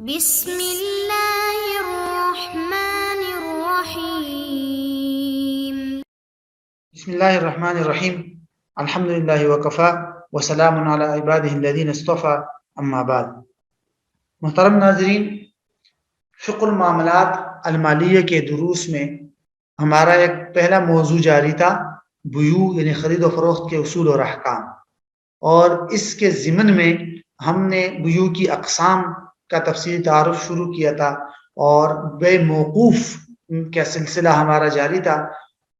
بسم اللہ الرحمن الرحیم۔ بسم اللہ الرحمن الرحیم۔ الحمدللہ وکفا وسلام علی عبادہ الذین اصطفى، اما بعد۔ محترم ناظرین، فقہ المعاملات المالیہ کے دروس میں ہمارا ایک پہلا موضوع جاری تھا، بیوع یعنی خرید و فروخت کے اصول اور احکام، اور اس کے ضمن میں ہم نے بیوع کی اقسام کا تفصیلی تعارف شروع کیا تھا، اور بے موقوف کا سلسلہ ہمارا جاری تھا۔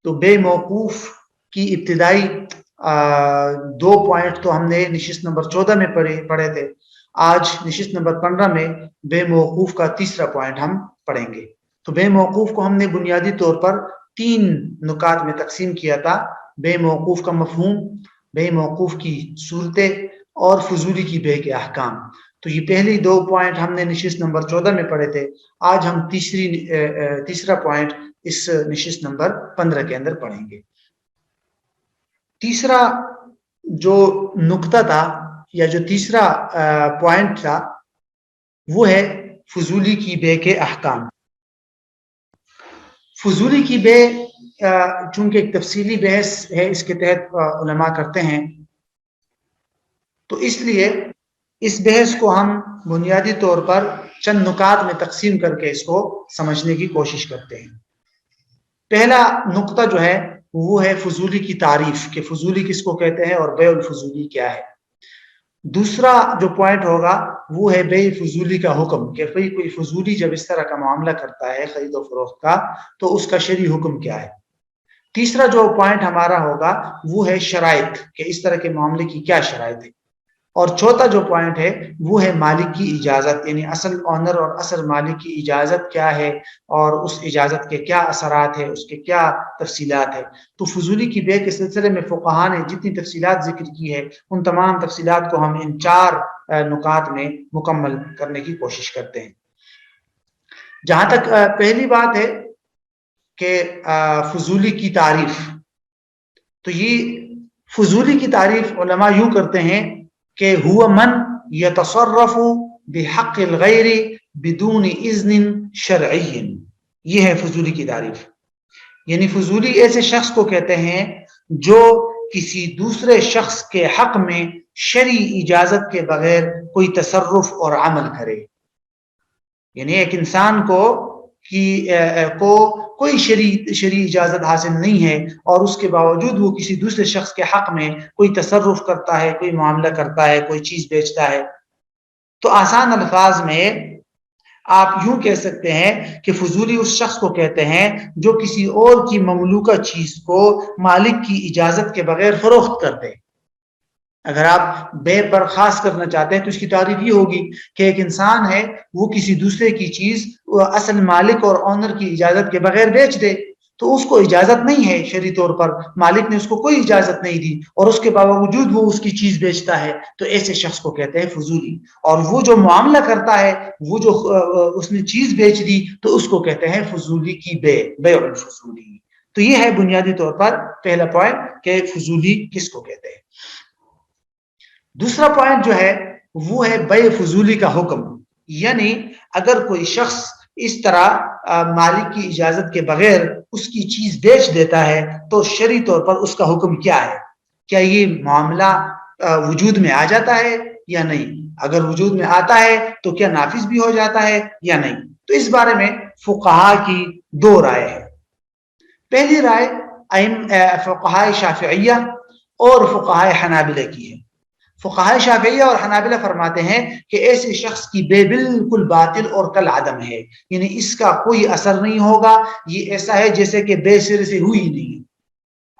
تو بے موقوف کی ابتدائی 2 پوائنٹ تو ہم نے نشست نمبر 14 میں پڑھے تھے۔ آج نشست نمبر 15 میں بے موقوف کا تیسرا پوائنٹ ہم پڑھیں گے۔ تو بے موقوف کو ہم نے بنیادی طور پر 3 نکات میں تقسیم کیا تھا: بے موقوف کا مفہوم، بے موقوف کی صورتیں، اور فضولی کی بے کے احکام۔ تو یہ پہلی 2 پوائنٹ ہم نے نشست نمبر 14 میں پڑھے تھے۔ آج ہم تیسرا پوائنٹ اس نشست نمبر 15 کے اندر پڑھیں گے۔ تیسرا جو نقطہ تھا یا جو تیسرا پوائنٹ تھا وہ ہے فضولی کی بے کے احکام۔ فضولی کی بے چونکہ ایک تفصیلی بحث ہے، اس کے تحت علماء کرتے ہیں، تو اس لیے اس بحث کو ہم بنیادی طور پر چند نکات میں تقسیم کر کے اس کو سمجھنے کی کوشش کرتے ہیں۔ پہلا نقطہ جو ہے وہ ہے فضولی کی تعریف، کہ فضولی کس کو کہتے ہیں اور بیع الفضولی کیا ہے۔ دوسرا جو پوائنٹ ہوگا وہ ہے بیع فضولی کا حکم، کہ کوئی فضولی جب اس طرح کا معاملہ کرتا ہے خرید و فروخت کا تو اس کا شرعی حکم کیا ہے۔ تیسرا جو پوائنٹ ہمارا ہوگا وہ ہے شرائط، کہ اس طرح کے معاملے کی کیا شرائط ہے۔ اور چوتھا جو پوائنٹ ہے وہ ہے مالک کی اجازت، یعنی اصل اونر اور اصل مالک کی اجازت کیا ہے، اور اس اجازت کے کیا اثرات ہیں، اس کے کیا تفصیلات ہیں۔ تو فضولی کی بے کے سلسلے میں فقہا نے جتنی تفصیلات ذکر کی ہے ان تمام تفصیلات کو ہم ان 4 نکات میں مکمل کرنے کی کوشش کرتے ہیں۔ جہاں تک پہلی بات ہے کہ فضولی کی تعریف، تو یہ فضولی کی تعریف علماء یوں کرتے ہیں کہ هو من يتصرف بحق الغیر بدون اذن شرعی۔ یہ ہے فضولی کی تعریف، یعنی فضولی ایسے شخص کو کہتے ہیں جو کسی دوسرے شخص کے حق میں شرعی اجازت کے بغیر کوئی تصرف اور عمل کرے۔ یعنی ایک انسان کو کوئی شرعی اجازت حاصل نہیں ہے، اور اس کے باوجود وہ کسی دوسرے شخص کے حق میں کوئی تصرف کرتا ہے، کوئی معاملہ کرتا ہے، کوئی چیز بیچتا ہے۔ تو آسان الفاظ میں آپ یوں کہہ سکتے ہیں کہ فضولی اس شخص کو کہتے ہیں جو کسی اور کی مملوکہ چیز کو مالک کی اجازت کے بغیر فروخت کر دے۔ اگر آپ بے برخاست کرنا چاہتے ہیں تو اس کی تعریف یہ ہوگی کہ ایک انسان ہے، وہ کسی دوسرے کی چیز اصل مالک اور اونر کی اجازت کے بغیر بیچ دے، تو اس کو اجازت نہیں ہے شرعی طور پر، مالک نے اس کو کوئی اجازت نہیں دی، اور اس کے باوجود وہ اس کی چیز بیچتا ہے، تو ایسے شخص کو کہتے ہیں فضولی۔ اور وہ جو معاملہ کرتا ہے، وہ جو اس نے چیز بیچ دی، تو اس کو کہتے ہیں فضولی کی بیع الفضولی۔ تو یہ ہے بنیادی طور پر پہلا پوائنٹ کہ فضولی کس کو کہتے ہیں۔ دوسرا پوائنٹ جو ہے وہ ہے بیع فضولی کا حکم، یعنی اگر کوئی شخص اس طرح مالک کی اجازت کے بغیر اس کی چیز بیچ دیتا ہے تو شرعی طور پر اس کا حکم کیا ہے؟ کیا یہ معاملہ وجود میں آ جاتا ہے یا نہیں؟ اگر وجود میں آتا ہے تو کیا نافذ بھی ہو جاتا ہے یا نہیں؟ تو اس بارے میں فقہا کی 2 رائے ہیں۔ پہلی رائے فقہاء شافعیہ اور فقہاء حنابلہ کی ہے۔ فقہاء شافعیہ اور حنابلہ فرماتے ہیں کہ ایسے شخص کی بے بالکل باطل اور کل عدم ہے، یعنی اس کا کوئی اثر نہیں ہوگا، یہ ایسا ہے جیسے کہ بے سر سے ہوئی نہیں۔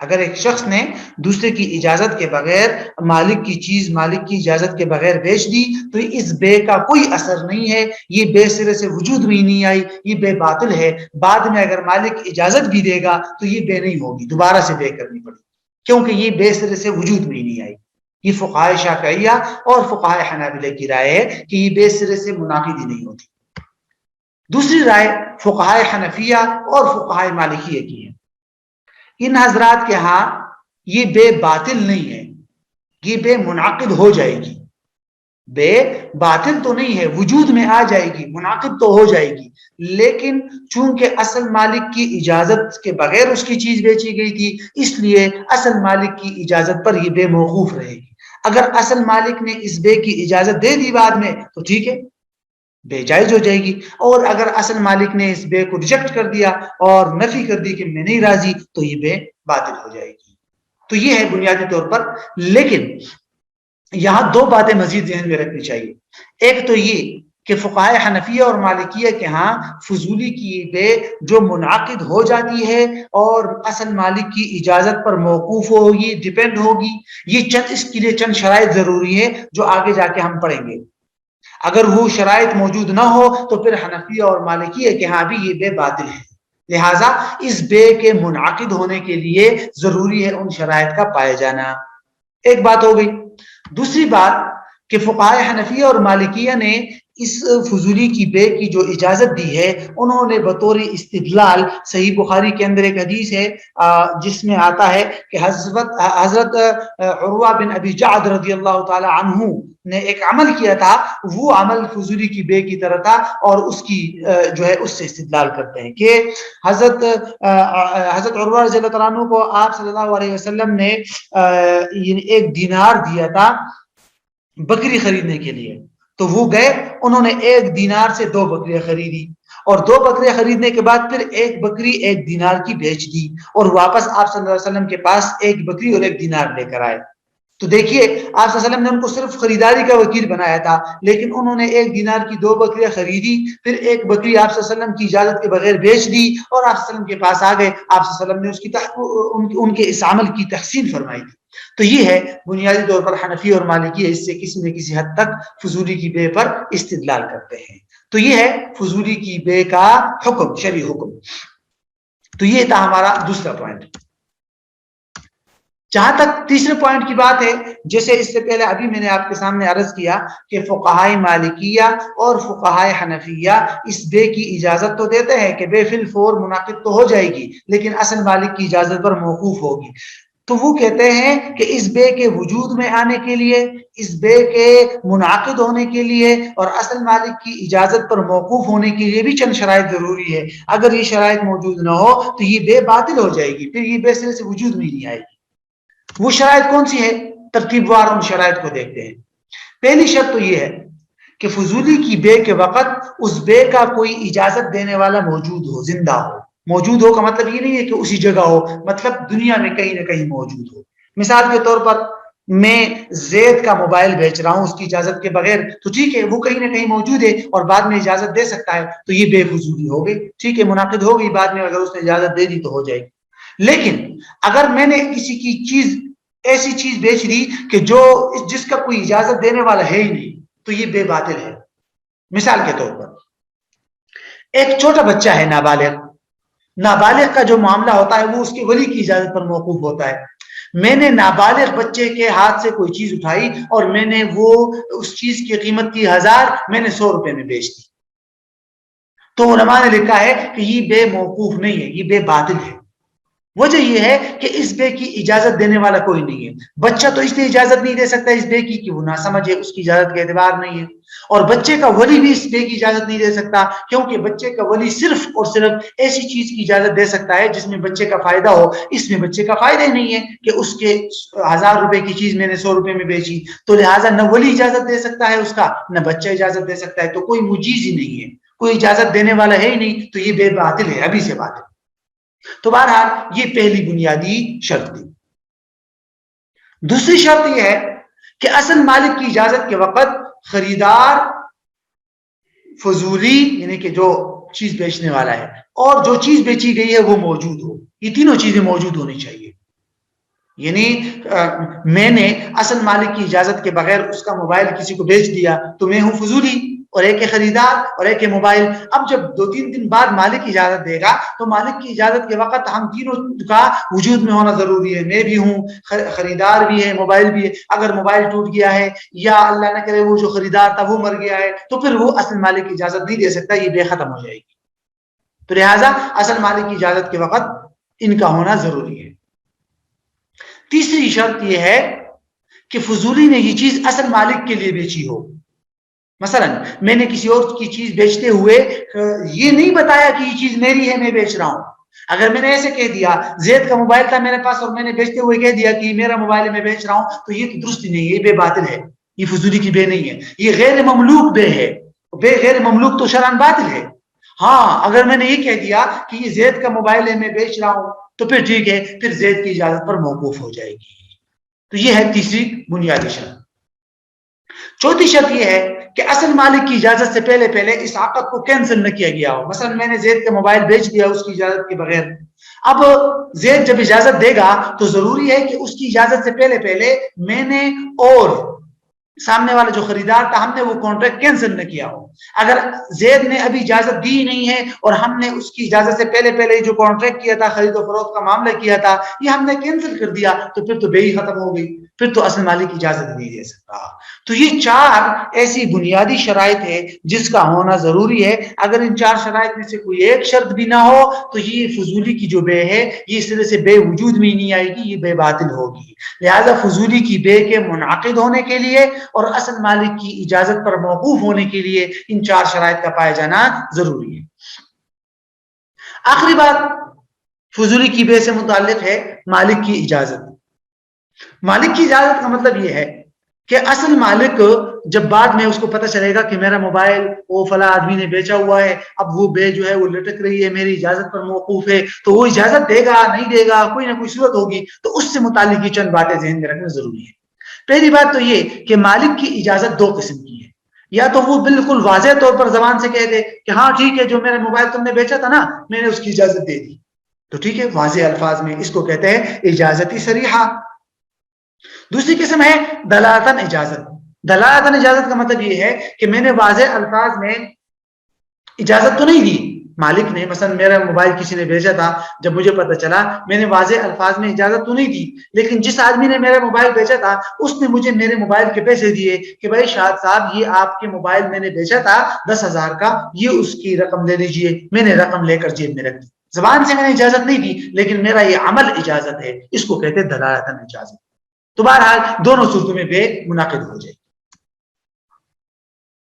اگر ایک شخص نے دوسرے کی اجازت کے بغیر مالک کی چیز مالک کی اجازت کے بغیر بیچ دی تو اس بے کا کوئی اثر نہیں ہے، یہ بے سرے سے وجود میں نہیں آئی، یہ بے باطل ہے۔ بعد میں اگر مالک اجازت بھی دے گا تو یہ بے نہیں ہوگی، دوبارہ سے بے کرنی پڑے، کیونکہ یہ بے سرے سے وجود میں نہیں آئی۔ یہ فقہاء شافعیہ اور فقہاء حنابلہ کی رائے ہے کہ یہ بے سرے سے منعقد ہی نہیں ہوتی۔ دوسری رائے فقہاء حنفیہ اور فقہاء مالکیہ کی ہے۔ ان حضرات کے ہاں یہ بے باطل نہیں ہے، یہ بے منعقد ہو جائے گی۔ بے باطل تو نہیں ہے، وجود میں آ جائے گی، منعقد تو ہو جائے گی، لیکن چونکہ اصل مالک کی اجازت کے بغیر اس کی چیز بیچی گئی تھی، اس لیے اصل مالک کی اجازت پر یہ بے موقوف رہے گی۔ اگر اصل مالک نے اس بے کی اجازت دے دی بعد میں تو ٹھیک ہے، بے جائز ہو جائے گی، اور اگر اصل مالک نے اس بے کو ریجیکٹ کر دیا اور نفی کر دی کہ میں نہیں راضی، تو یہ بے باطل ہو جائے گی۔ تو یہ ہے بنیادی طور پر۔ لیکن یہاں دو باتیں مزید ذہن میں رکھنی چاہیے۔ ایک تو یہ کہ فقہائے حنفیہ اور مالکیہ کے ہاں فضولی کی بے جو منعقد ہو جاتی ہے اور اصل مالک کی اجازت پر موقوف ہوگی، ڈیپینڈ ہوگی، یہ اس کے لیے چند شرائط ضروری ہے جو آگے جا کے ہم پڑھیں گے۔ اگر وہ شرائط موجود نہ ہو تو پھر حنفیہ اور مالکیہ کے ہاں بھی یہ بے باطل ہے۔ لہٰذا اس بے کے منعقد ہونے کے لیے ضروری ہے ان شرائط کا پائے جانا۔ ایک بات ہو گئی۔ دوسری بات کہ فقہائے حنفیہ اور مالکیہ نے اس فضولی کی بے کی جو اجازت دی ہے، انہوں نے بطور استدلال صحیح بخاری کے اندر ایک حدیث ہے جس میں آتا ہے کہ حضرت عروہ بن ابی جعد رضی اللہ تعالی عنہ نے ایک عمل کیا تھا، وہ عمل فضولی کی بے کی طرح تھا، اور اس کی جو ہے اس سے استدلال کرتے ہیں کہ حضرت عروہ رضی اللہ عنہ کو آپ صلی اللہ علیہ وسلم نے ایک دینار دیا تھا بکری خریدنے کے لیے، تو وہ گئے، انہوں نے ایک دینار سے 2 بکریاں خریدی، اور 2 بکریاں خریدنے کے بعد پھر ایک بکری 1 دینار کی بیچ دی، اور واپس آپ صلی اللہ علیہ وسلم کے پاس 1 بکری اور 1 دینار لے کر آئے۔ تو دیکھیے آپ صلی اللہ علیہ وسلم نے ان کو صرف خریداری کا وکیل بنایا تھا، لیکن انہوں نے 1 دینار کی 2 بکریاں خریدی، پھر 1 بکری آپ صلی اللہ علیہ وسلم کی اجازت کے بغیر بیچ دی، اور آپ صلی اللہ علیہ وسلم کے پاس آ گئے، آپ صلی اللہ علیہ وسلم نے اس کی ان کے اس عمل کی تحسین فرمائی تھی۔ تو یہ ہے بنیادی طور پر حنفی اور مالکی اس سے کسی نہ کسی حد تک فضولی کی بے پر استدلال کرتے ہیں۔ تو یہ ہے فضولی کی بے کا حکم، شرعی حکم۔ تو یہ تھا ہمارا دوسرا پوائنٹ۔ جہاں تک تیسرے پوائنٹ کی بات ہے، جیسے اس سے پہلے ابھی میں نے آپ کے سامنے عرض کیا کہ فقہائے مالکیہ اور فقہائے حنفیہ اس بے کی اجازت تو دیتے ہیں کہ بے فی الفور منعقد تو ہو جائے گی، لیکن اصل مالک کی اجازت پر موقوف ہوگی۔ تو وہ کہتے ہیں کہ اس بے کے وجود میں آنے کے لیے، اس بے کے منعقد ہونے کے لیے اور اصل مالک کی اجازت پر موقوف ہونے کے لیے بھی چند شرائط ضروری ہے۔ اگر یہ شرائط موجود نہ ہو تو یہ بے باطل ہو جائے گی، پھر یہ بے سرے سے وجود میں نہیں آئے گی۔ وہ شرائط کون سی ہے؟ ترتیب وار ان شرائط کو دیکھتے ہیں۔ پہلی شرط تو یہ ہے کہ فضولی کی بے کے وقت اس بے کا کوئی اجازت دینے والا موجود ہو، زندہ ہو۔ موجود ہو کا مطلب یہ نہیں ہے کہ اسی جگہ ہو، مطلب دنیا میں کہیں نہ کہیں موجود ہو۔ مثال کے طور پر میں زید کا موبائل بیچ رہا ہوں اس کی اجازت کے بغیر، تو ٹھیک ہے وہ کہیں نہ کہیں موجود ہے اور بعد میں اجازت دے سکتا ہے، تو یہ بے فضولی ہو گئی، ٹھیک ہے منعقد ہو گئی بعد میں، اگر اس نے اجازت دے دی تو ہو جائے گی۔ لیکن اگر میں نے کسی کی چیز ایسی چیز بیچ دی کہ جس کا کوئی اجازت دینے والا ہے ہی نہیں، تو یہ بے باطل ہے۔ مثال کے طور پر ایک چھوٹا بچہ ہے، نابالغ کا جو معاملہ ہوتا ہے وہ اس کے ولی کی اجازت پر موقوف ہوتا ہے۔ میں نے نابالغ بچے کے ہاتھ سے کوئی چیز اٹھائی اور میں نے وہ اس چیز کی قیمت کی 1000، میں نے 100 روپے میں بیچ دی، تو علماء نے لکھا ہے کہ یہ بے موقوف نہیں ہے، یہ بے باطل ہے۔ وجہ یہ ہے کہ اس بے کی اجازت دینے والا کوئی نہیں ہے۔ بچہ تو اس لیے اجازت نہیں دے سکتا اس بے کی کہ وہ ناسمجھ ہے، اس کی اجازت کا اعتبار نہیں ہے، اور بچے کا ولی بھی اس بے کی اجازت نہیں دے سکتا، کیونکہ بچے کا ولی صرف اور صرف ایسی چیز کی اجازت دے سکتا ہے جس میں بچے کا فائدہ ہو۔ اس میں بچے کا فائدہ ہی نہیں ہے کہ اس کے 1000 روپے کی چیز میں نے 100 روپے میں بیچی، تو لہٰذا نہ ولی اجازت دے سکتا ہے اس کا، نہ بچہ اجازت دے سکتا ہے، تو کوئی مجیز ہی نہیں ہے، کوئی اجازت دینے والا ہے ہی نہیں، تو یہ بے باطل ہے، ابھی سے باطل۔ تو بہرحال یہ پہلی بنیادی شرط تھی۔ دوسری شرط یہ ہے کہ اصل مالک کی اجازت کے وقت خریدار، فضولی یعنی کہ جو چیز بیچنے والا ہے، اور جو چیز بیچی گئی ہے وہ موجود ہو۔ یہ تینوں چیزیں موجود ہونی چاہیے۔ یعنی میں نے اصل مالک کی اجازت کے بغیر اس کا موبائل کسی کو بیچ دیا تو میں ہوں فضولی، اور ایک ہے خریدار اور ایک ہے موبائل۔ اب جب 2-3 دن بعد مالک اجازت دے گا تو مالک کی اجازت کے وقت ہم تینوں کا وجود میں ہونا ضروری ہے، میں بھی ہوں، خریدار بھی ہے، موبائل بھی ہے۔ اگر موبائل ٹوٹ گیا ہے یا اللہ نہ کرے وہ جو خریدار تھا وہ مر گیا ہے تو پھر وہ اصل مالک کی اجازت نہیں دے سکتا، یہ بے ختم ہو جائے گی۔ تو لہٰذا اصل مالک کی اجازت کے وقت ان کا ہونا ضروری ہے۔ تیسری شرط یہ ہے کہ فضولی نے یہ چیز اصل مالک کے لیے بیچی ہو، مثلا میں نے کسی اور کی چیز بیچتے ہوئے یہ نہیں بتایا کہ یہ چیز میری ہے، میں بیچ رہا ہوں. اگر میں نے ایسے کہہ دیا زید کا موبائل تھا میرے پاس اور میں نے بیچتے ہوئے کہہ دیا کہ یہ میرا موبائل ہے میں بیچ رہا ہوں، تو یہ تو درست نہیں ہے، یہ بے باطل ہے، یہ فضولی کی بے نہیں ہے، یہ غیر مملوک بے ہے. بے غیر مملوک تو شرعاً باطل ہے. ہاں اگر میں نے یہ کہہ دیا کہ یہ زید کا موبائل ہے میں بیچ رہا ہوں تو پھر ٹھیک ہے، پھر زید کی اجازت پر موقوف ہو جائے گی. تو یہ ہے تیسری بنیادی شرط. چوتھی شرط یہ ہے کہ اصل مالک کی اجازت سے پہلے اس عقد کو کینسل نہ کیا گیا ہو. مثلا میں نے زید کا موبائل بیچ دیا اس کی اجازت کے بغیر. اب زید جب اجازت دے گا تو ضروری ہے کہ اس کی اجازت سے پہلے میں نے اور سامنے والا جو خریدار تھا ہم نے وہ کانٹریکٹ کینسل نہ کیا ہو. اگر زید نے ابھی اجازت دی نہیں ہے اور ہم نے اس کی اجازت سے پہلے جو کانٹریکٹ کیا تھا، خرید و فروخت کا معاملہ کیا تھا، یہ ہم نے کینسل کر دیا تو پھر تو بے ہی ختم ہو گئی، پھر تو اصل مالک اجازت نہیں دے سکتا. تو یہ 4 ایسی بنیادی شرائط ہے جس کا ہونا ضروری ہے. اگر ان 4 شرائط میں سے کوئی ایک شرط بھی نہ ہو تو یہ فضولی کی جو بے ہے یہ اس طرح سے بے وجود میں نہیں آئے گی، یہ بے باطل ہوگی. لہذا فضولی کی بے کے منعقد ہونے کے لیے اور اصل مالک کی اجازت پر موقوف ہونے کے لیے ان 4 شرائط کا پایا جانا ضروری ہے. آخری بات فضولی کی بے سے متعلق ہے مالک کی اجازت. مالک کی اجازت کا مطلب یہ ہے کہ اصل مالک جب بعد میں اس کو پتہ چلے گا کہ میرا موبائل وہ فلاں آدمی نے بیچا ہوا ہے، اب وہ بے جو ہے وہ لٹک رہی ہے، میری اجازت پر موقوف ہے، تو وہ اجازت دے گا نہیں دے گا، کوئی نہ کوئی صورت ہوگی. تو اس سے متعلق یہ چند باتیں ذہن میں رکھنا ضروری ہے. پہلی بات تو یہ کہ مالک کی اجازت 2 قسم کی ہے. یا تو وہ بالکل واضح طور پر زبان سے کہہ دے کہ ہاں ٹھیک ہے جو میرا موبائل تم نے بیچا تھا نا میں نے اس کی اجازت دے دی، تو ٹھیک ہے واضح الفاظ میں، اس کو کہتے ہیں اجازتی صریحہ. دوسری قسم ہے دلالتاً اجازت. دلالتاً اجازت کا مطلب یہ ہے کہ میں نے واضح الفاظ میں اجازت تو نہیں دی، مالک نے مثلا میرا موبائل کسی نے بھیجا تھا، جب مجھے پتہ چلا میں نے واضح الفاظ میں اجازت تو نہیں دی، لیکن جس آدمی نے میرا موبائل بیچا تھا اس نے مجھے میرے موبائل کے پیسے دیے کہ بھائی شاہد صاحب یہ آپ کے موبائل میں نے بیچا تھا 10,000 کا، یہ اس کی رقم لے لیجئے. میں نے رقم لے کر جیب میں رکھ دی. زبان سے میں نے اجازت نہیں دی لیکن میرا یہ عمل اجازت ہے، اس کو کہتے ہیں دلالتاً اجازت. تو بہرحال دونوں صورتوں میں بے منعقد ہو جائے.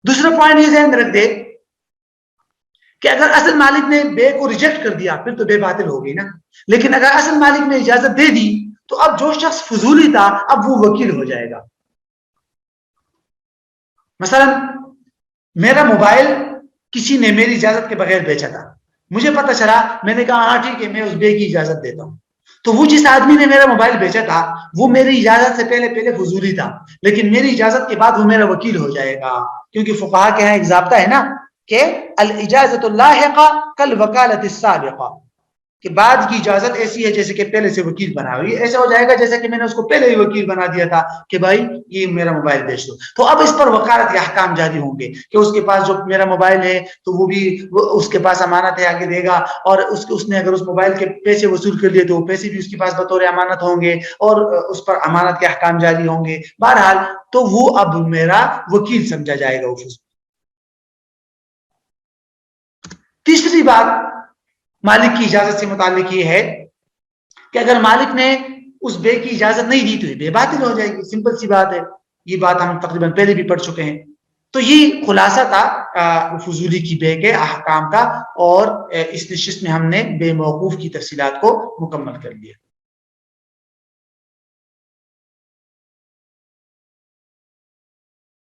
دوسرا پوائنٹ یہ ذہن میں رکھ دے کہ اگر اصل مالک نے بے کو ریجیکٹ کر دیا پھر تو بے باطل ہو گئی نا، لیکن اگر اصل مالک نے اجازت دے دی تو اب جو شخص فضولی تھا اب وہ وکیل ہو جائے گا. مثلا میرا موبائل کسی نے میری اجازت کے بغیر بیچا تھا، مجھے پتہ چلا، میں نے کہا ہاں ٹھیک ہے میں اس بے کی اجازت دیتا ہوں. تو وہ جس آدمی نے میرا موبائل بیچا تھا وہ میری اجازت سے پہلے فضولی تھا، لیکن میری اجازت کے بعد وہ میرا وکیل ہو جائے گا. کیونکہ فقہا کے یہاں ایک ضابطہ ہے نا کہ الاجازت اللاحقہ کالوکالۃ السابقہ، کہ بعد کی اجازت ایسی ہے جیسے کہ پہلے سے وکیل بنا ہوئی. ایسا ہو جائے گا جیسے کہ میں نے اس کو پہلے ہی وکیل بنا دیا تھا کہ بھائی یہ میرا موبائل بیچ دو. تو اب اس پر وکالت کے احکام جاری ہوں گے کہ اس کے پاس جو میرا موبائل ہے تو وہ بھی اس کے پاس امانت ہے آگے دے گا، اور اس نے اگر اس موبائل کے پیسے وصول کر لیے تو وہ پیسے بھی اس کے پاس بطور امانت ہوں گے اور اس پر امانت کے احکام جاری ہوں گے. بہرحال تو وہ اب میرا وکیل سمجھا جائے گا. تیسری بات مالک کی اجازت سے متعلق یہ ہے کہ اگر مالک نے اس بے کی اجازت نہیں دی تو یہ بے باطل ہو جائے گی. سمپل سی بات ہے، یہ بات ہم تقریباً پہلے بھی پڑھ چکے ہیں. تو یہ خلاصہ تھا فضولی کی بے کے احکام کا، اور اس نشست میں ہم نے بے موقوف کی تفصیلات کو مکمل کر لیا.